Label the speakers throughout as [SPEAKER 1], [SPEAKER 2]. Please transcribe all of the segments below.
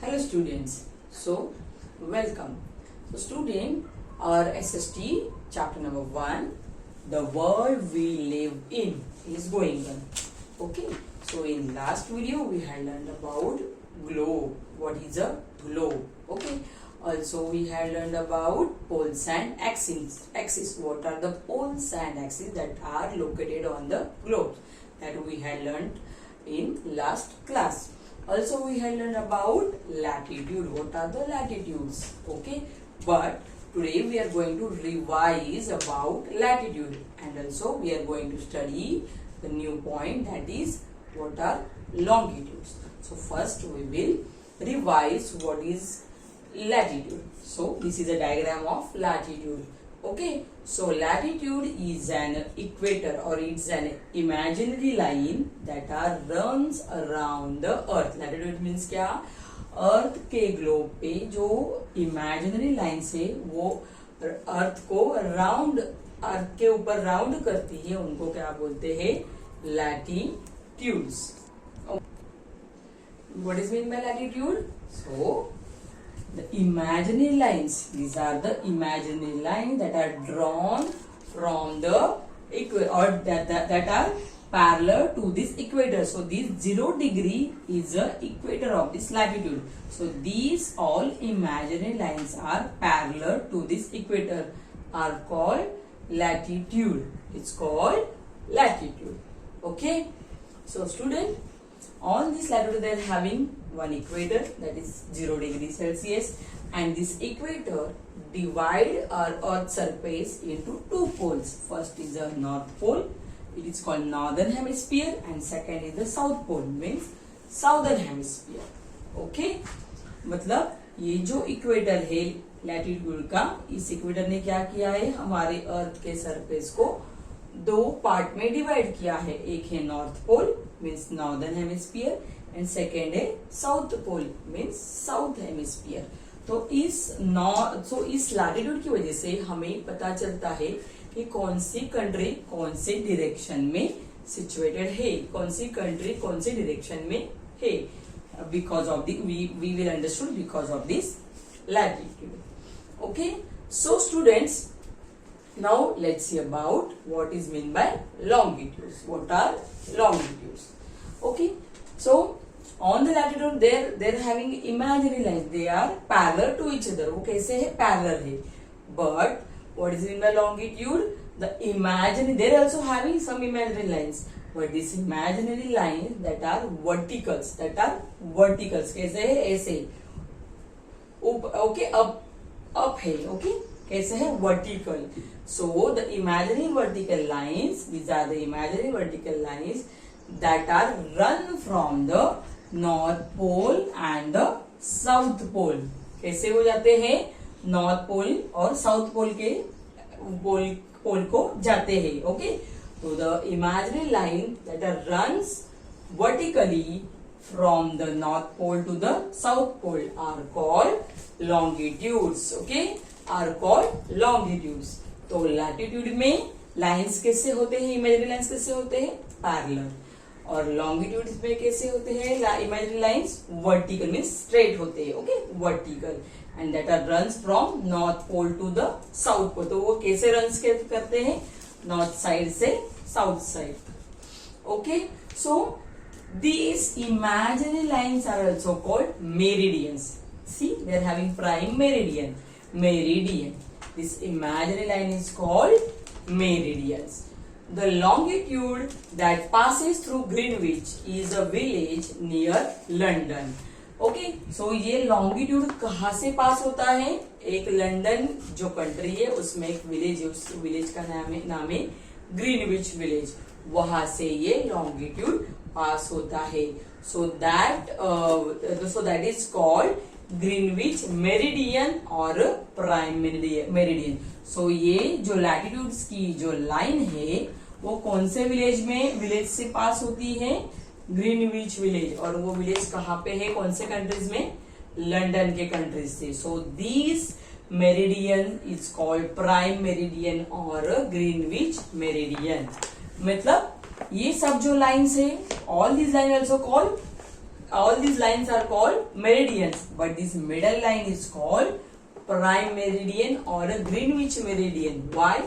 [SPEAKER 1] Hello students, so welcome. So student, our SST chapter number 1, the world we live in is going on. Okay, so in last video we had learned about globe. What is a globe? Okay, also we had learned about poles and axes. What are the poles and axes that are located on the globe? That we had learned in last class. Also we had learned about latitude. What are the latitudes? Okay, but today we are going to revise about latitude, and also we are going to study the new point, that is what are longitudes. So first we will revise what is latitude. So this is a diagram of latitude. Okay, so latitude is an equator, or it's an imaginary line that runs around the earth. Latitude means क्या? अर्थ के globe पे जो imaginary line से वो अर्थ को round, अर्थ के ऊपर round करती है, उनको क्या बोलते हैं? Latitudes. What is meant by latitude? So the imaginary lines, these are the imaginary lines that are drawn from the equator, or that are parallel to this equator. So this 0 degree is the equator of this latitude. So these all imaginary lines are parallel to this equator are called latitude. It's called latitude. Okay. So student, on this latitude they are having one equator, that is 0 degree Celsius, and this equator divide our earth surface into two poles. First is the north pole, it is called northern hemisphere, and second is the south pole, means southern hemisphere. Okay, मतलब ये जो equator है latitude का, इस equator ने क्या किया है? हमारे अर्थ के सरफेस को दो पार्ट में डिवाइड किया है. एक है north pole means northern hemisphere, and second है south pole means south hemisphere. तो इस लैटिट्यूड की वजह से हमें पता चलता है कि कौन सी कंट्री कौन से डायरेक्शन में सिचुएटेड है, कौन सी कंट्री कौन से डायरेक्शन में है. Because of we will understood because of this latitude. Okay, so students, now let's see about what is meant by longitudes. What are longitudes? Okay, so on the latitude they're having imaginary lines. They are parallel to each other. वो कैसे है? Parallel है. But what is meant by longitude? The imaginary, they're also having some imaginary lines, but these imaginary lines that are verticals, कैसे है? ऐसे. Okay, up है. Okay, कैसे है? Vertical. So the imaginary vertical lines, these are the imaginary vertical lines that are run from the north pole and the south pole. कैसे हो जाते हैं? नॉर्थ पोल और साउथ पोल के पोल को जाते हैं. ओके, तो the imaginary line that runs vertically from the north pole to the south pole are called longitudes. Okay, are called longitudes. तो लैटिट्यूड में लाइंस कैसे होते हैं? इमेजिनरी लाइंस कैसे होते हैं? पैरेलल. और लॉन्गिट्यूड में कैसे होते हैं? Imaginary lines vertical means straight होते हैं. Okay, vertical, and that are runs from north pole to the south pole. तो वो कैसे रन्स करते हैं? नॉर्थ साइड से south side. Okay, so these imaginary lines are also called meridians. See, they are having prime meridian. This imaginary line is called meridians. The longitude that passes through Greenwich is a village near London. Okay, so ये longitude कहाँ से पास होता है? एक London जो country है उसमें एक विलेज है, उस विलेज का नाम है ग्रीनविच विलेज. वहां से ये लॉन्गिट्यूड पास होता है. So that is called Greenwich meridian और प्राइम मेरिडियन. सो ये जो लैटिट्यूड्स की जो लाइन है वो कौन से विलेज से पास होती है? Greenwich village. और वो विलेज कहाँ पे है? कौन से कंट्रीज में? लंदन के कंट्रीज से. So this meridian is called prime meridian और ग्रीनविच मेरिडियन. मतलब ये सब जो लाइन्स है, all these line also called all these lines are called meridians, but this middle line is called prime meridian or a Greenwich meridian. Why?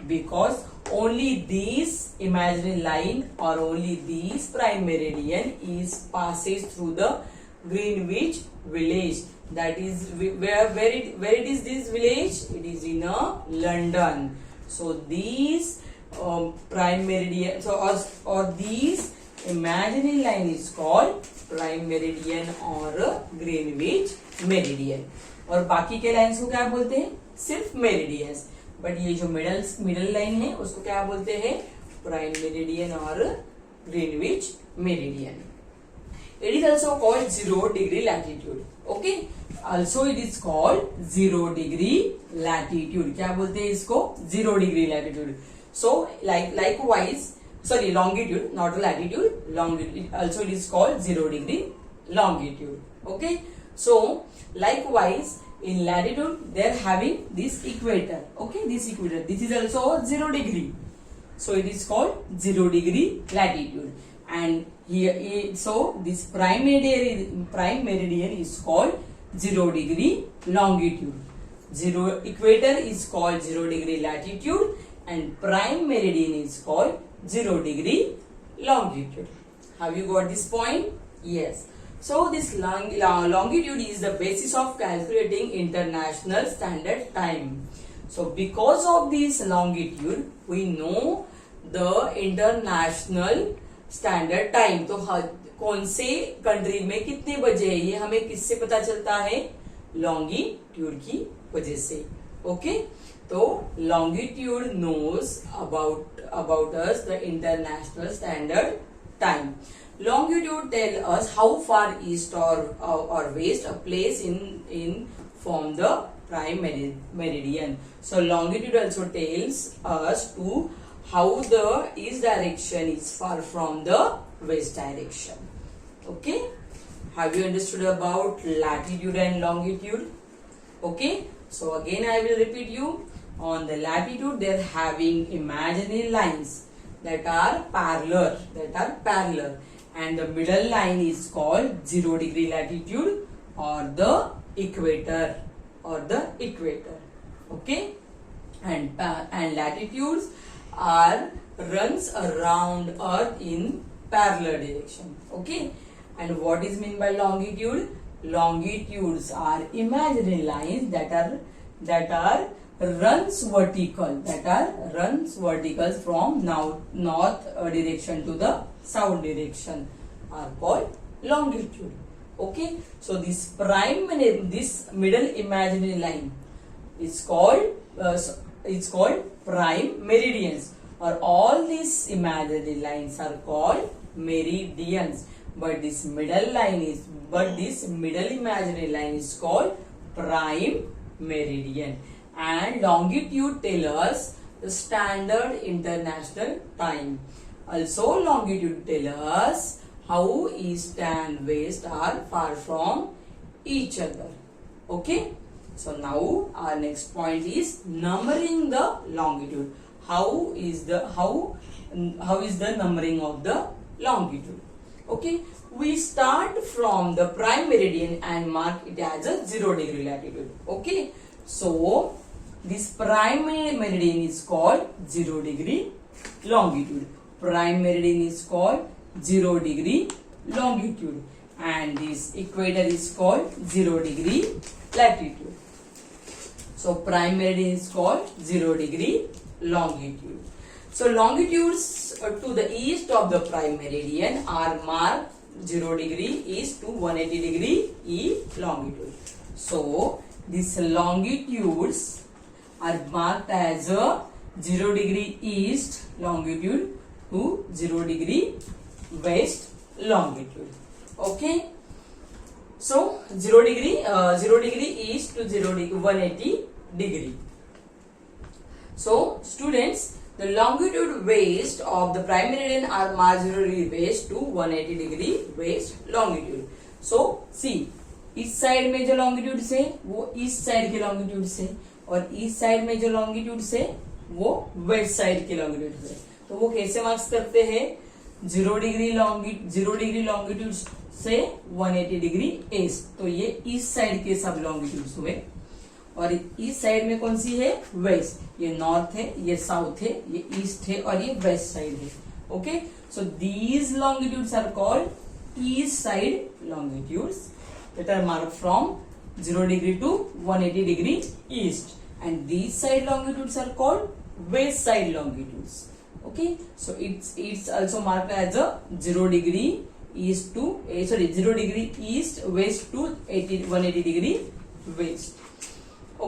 [SPEAKER 1] Because only this imaginary line or only this prime meridian is passes through the Greenwich village. That is where it is this village? It is in London. So these prime meridian, or these imaginary line is called prime meridian or Greenwich meridian. और बाकी के lines को क्या बोलते हैं? सिर्फ meridians. But ये जो मिडल लाइन है उसको क्या बोलते हैं? प्राइम मेरिडियन और Greenwich meridian. It is also called 0 degree latitude. Okay. Also it is called 0 degree latitude. क्या बोलते हैं इसको? 0 degree latitude. So likewise, sorry, longitude, not latitude. Longitude. Also it is called 0 degree longitude. Okay. So likewise in latitude they are having this equator. Okay, this equator. This is also 0 degree. So it is called 0 degree latitude. And here, so this prime meridian is called 0 degree longitude. Equator is called 0 degree latitude, and prime meridian is called 0 degree longitude. Have you got this point? Yes. So this longitude is the basis of calculating international standard time. So because of this longitude, we know the international standard time. तो कौन से country में कितने बजे है ये हमें किससे पता चलता है? लॉन्गिट्यूड की वजह से. ओके. तो longitude knows about us the international standard time. Longitude tell us how far east or west a place in form the prime meridian. So longitude also tells us to how the east direction is far from the west direction. Okay. Have you understood about latitude and longitude? Okay. So again I will repeat you. On the latitude they are having imaginary lines that are parallel. And the middle line is called 0 degree latitude or the equator. Okay. And latitudes runs around Earth in parallel direction. Okay. And what is meant by longitude? Longitudes are imaginary lines that are runs vertical from north direction to the south direction are called longitude. Okay. So this middle imaginary line is called prime meridians, or all these imaginary lines are called meridians. But this middle imaginary line is called prime meridian. And longitude tell us the standard international time. Also longitude tell us how east and west are far from each other. Okay. So now our next point is numbering the longitude. How is the numbering of the longitude? Okay. We start from the prime meridian and mark it as a 0 degree latitude. Okay. So this prime meridian is called 0 degree longitude. Prime meridian is called 0 degree longitude, and this equator is called 0 degree latitude. So prime meridian is called 0 degree longitude. So longitudes to the east of the prime meridian are marked 0 degree east to 180 degree east longitude. So these longitudes are marked as a 0 degree east longitude to 0 degree west longitude. Okay. So 0 degree east to 180 degree. So students, the longitude west of the prime meridian are marked 0 degree west to 180 degree west longitude. So see, इस side में जो longitude से वो east side के longitude से, और east side में जो लॉन्गिट्यूड से वो वेस्ट साइड के लॉन्गिट्यूड से. तो वो कैसे मार्क्स करते हैं? 0 डिग्री लॉन्गिट्यूड से 180 डिग्री ईस्ट, तो ये ईस्ट साइड के सब लॉन्गिट्यूड्स हुए। और ईस्ट साइड में कौन सी है? वेस्ट। ये नॉर्थ है, ये साउथ है, ये ईस्ट है और ये वेस्ट साइड है। Okay, so these longitudes are called east side longitudes that are marked from 0 degree to 180 degree east, and these side longitudes are called west side longitudes. Okay, so it's also marked as a 0 degree east to 0 degree east west to 180 degree west.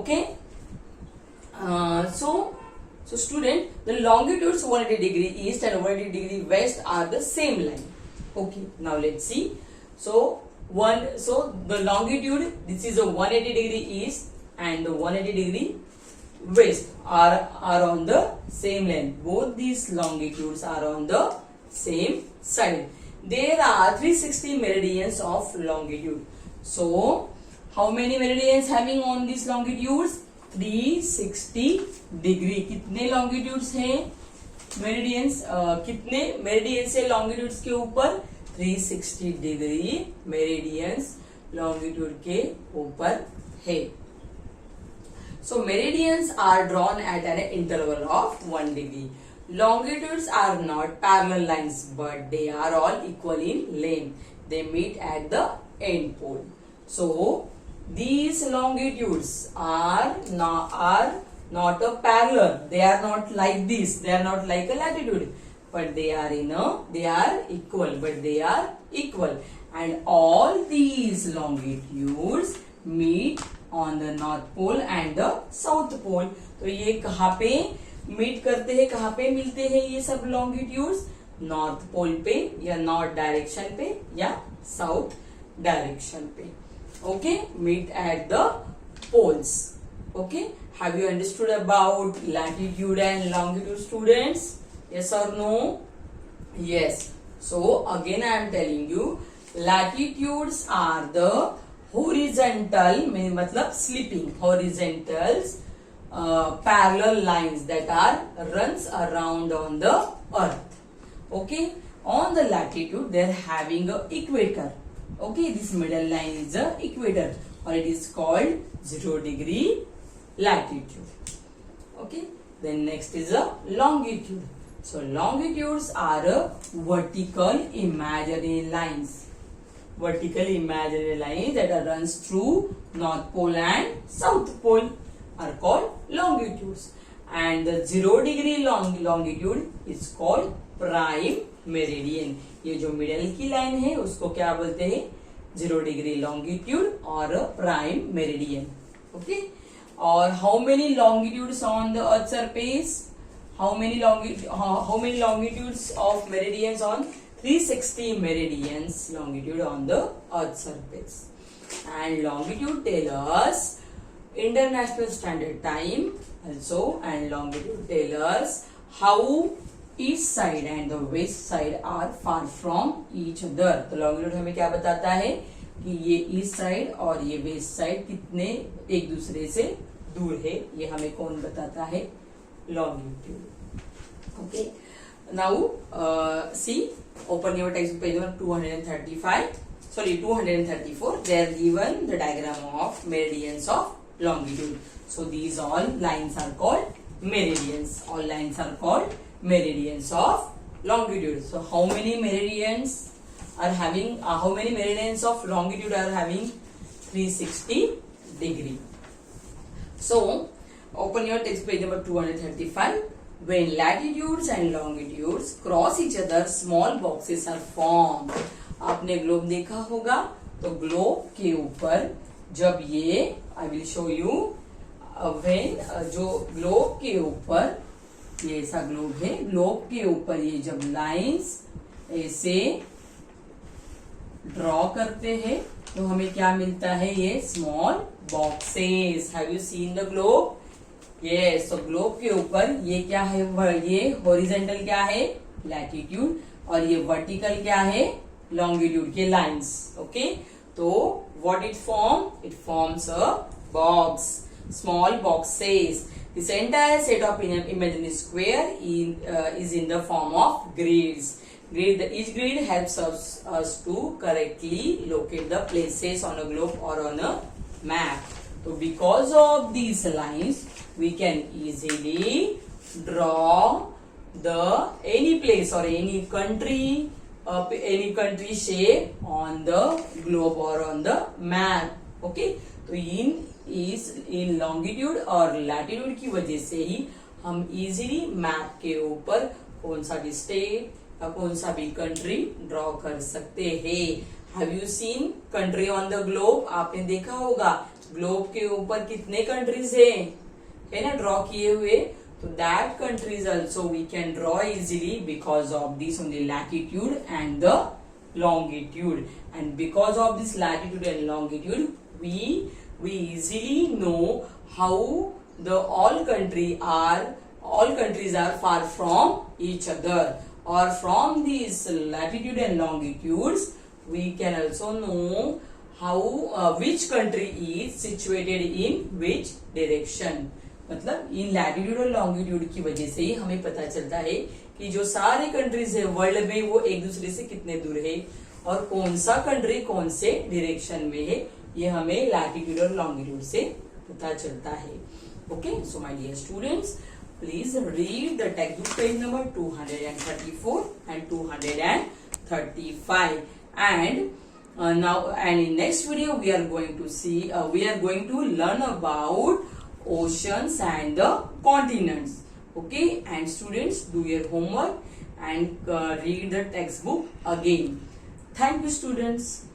[SPEAKER 1] Okay, so student, the longitudes 180 degree east and 180 degree west are the same line. Okay, now let's see. So the longitude, this is a 180 degree east and the 180 degree west are on the same line. Both these longitudes are on the same side. There are 360 meridians of longitude. So how many meridians having on these longitudes? 360 degree. कितने longitudes हैं? Meridians कितने meridians है longitudes के ऊपर? 360 degree meridians longitude के ऊपर है। So meridians are drawn at an interval of 1 degree. Longitudes are not parallel lines but they are all equal in length. They meet at the end pole. So these longitudes are not a parallel. They are not like this. They are not like a latitude. But they are equal, but they are equal, and all these longitudes meet on the north pole and the south pole. तो ये कहाँ पे meet करते हैं, कहाँ पे मिलते हैं ये सब लॉन्गिट्यूड्स? नॉर्थ पोल पे या नॉर्थ डायरेक्शन पे या साउथ डायरेक्शन पे. Okay, meet at the poles. Okay, have you understood about latitude and longitude students? Yes or no? Yes. So again I am telling you, latitudes are the horizontal, मतलब sleeping horizontals, parallel lines that are runs around on the earth. Okay, on the latitude they are having a equator. Okay, this middle line is a equator, or it is called 0 degree latitude. Okay, then next is a longitude. So longitudes are vertical imaginary lines. Vertical imaginary lines that are runs through North Pole and South Pole are called longitudes. And the 0 degree longitude is called prime meridian. ये जो middle की line है उसको क्या बोलते हैं? 0 degree longitude or prime meridian. Okay. Or how many longitudes on the Earth's surface? How many longitudes of meridians on 360 meridians longitude on the Earth's surface. And longitude tell us international standard time also, and longitude tell us how east side and the west side are far from each other. तो longitude हमें क्या बताता है कि ये east side और ये west side कितने एक दूसरे से दूर है, ये हमें कौन बताता है? Longitude. Okay, now see, open your textbook page number 235. Sorry, 234. They are given the diagram of meridians of longitude. So these all lines are called meridians. All lines are called meridians of longitude. So how many meridians are having? How many meridians of longitude are having 360 degree? So open your text page number 235. When latitudes and longitudes cross each other, small boxes are formed. आपने globe देखा होगा, तो globe के ऊपर जब ये I will show you when जो globe के ऊपर ये ऐसा ग्लोब है, ग्लोब के ऊपर ये जब लाइंस ऐसे ड्रॉ करते हैं तो हमें क्या मिलता है? ये small boxes. Have you seen the globe? Yes. तो ग्लोब के ऊपर ये क्या है? ये हॉरिजॉन्टल क्या है? लैटिट्यूड. और ये वर्टिकल क्या है? लॉन्गिट्यूड के लाइंस. ओके, तो what it form? It forms a box, small boxes. This entire set of imaginary square is in the form of grids. Each grid helps us to correctly locate the places on a globe or on a map. So because of these lines, we can easily draw the any place or any country shape on the globe or on the map. Okay, तो इन longitude और latitude की वजह से ही हम easily map के ऊपर कौन सा भी स्टेट या कौन सा भी कंट्री ड्रॉ कर सकते हैं. Have you seen country on the globe? आपने देखा होगा ग्लोब के ऊपर कितने कंट्रीज है ना ड्रॉ किए हुए. तो that countries also we can draw easily because of this only latitude and the longitude. And because of this latitude and longitude, we easily know how the all countries are far from each other. Or from these latitude and longitudes, we can also know how which country is situated in which direction. मतलब इन latitude और longitude की वजह से ही हमें पता चलता है कि जो सारे कंट्रीज है वर्ल्ड में वो एक दूसरे से कितने दूर है और कौन सा कंट्री कौन से डायरेक्शन में है. ये हमें लैटिट्यूड और लॉन्गिट्यूड से पता चलता है. Okay, so my dear students, please read the textbook page number 234 and 235. And now in next video we are going to learn about oceans and the continents. Okay, and students, do your homework and read the textbook again. Thank you, students.